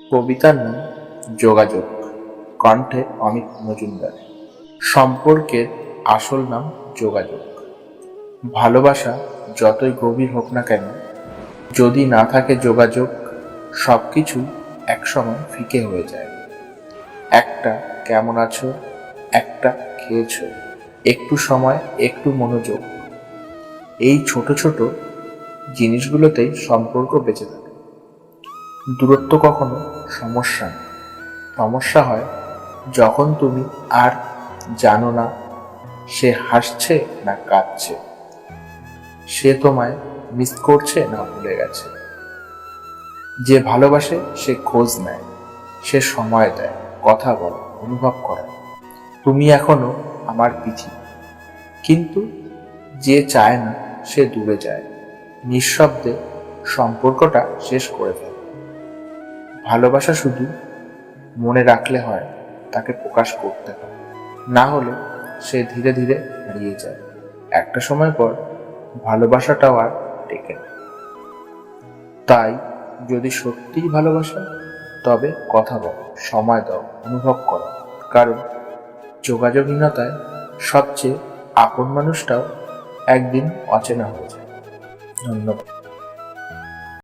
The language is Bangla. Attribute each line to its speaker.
Speaker 1: কবিতার নাম যোগাযোগ, কণ্ঠে অমিত মজুমদার। সম্পর্কের আসল নাম যোগাযোগ। ভালোবাসা যতই গভীর হোক না কেন, যদি না থাকে যোগাযোগ, সবকিছু একসময় ফিকে হয়ে যায়। একটা কেমন আছো, একটা খেয়েছো, একটু সময়, একটু মনোযোগ, এই ছোট ছোট জিনিসগুলোতেই সম্পর্ক বেঁচে থাকে। দূরত্ব কখনো সমস্যা না, সমস্যা হয় যখন তুমি আর জানো না সে হাসছে না কাঁদছে, সে তোমায় মিস করছে না ভুলে গেছে। যে ভালোবাসে সে খোঁজ নেয়, সে সময় দেয়, কথা বলে, অনুভব করে তুমি এখনো আমার পৃথিবী। কিন্তু যে চায় না সে দূরে যায়, নিঃশব্দে সম্পর্কটা শেষ করে ফেলে। ভালোবাসা শুধু মনে রাখলে হয়, তাকে প্রকাশ করতে হয়, না হলে সে ধীরে ধীরে হারিয়ে যায়। একটা সময় পর ভালোবাসাটাও আর টেকে না। তাই যদি সত্যিই ভালোবাসো, তবে কথা বলো, সময় দাও, অনুভব করো। কারণ যোগাযোগহীনতায় সবচেয়ে আপন মানুষটাও একদিন অচেনা হয়ে যায়। ধন্যবাদ।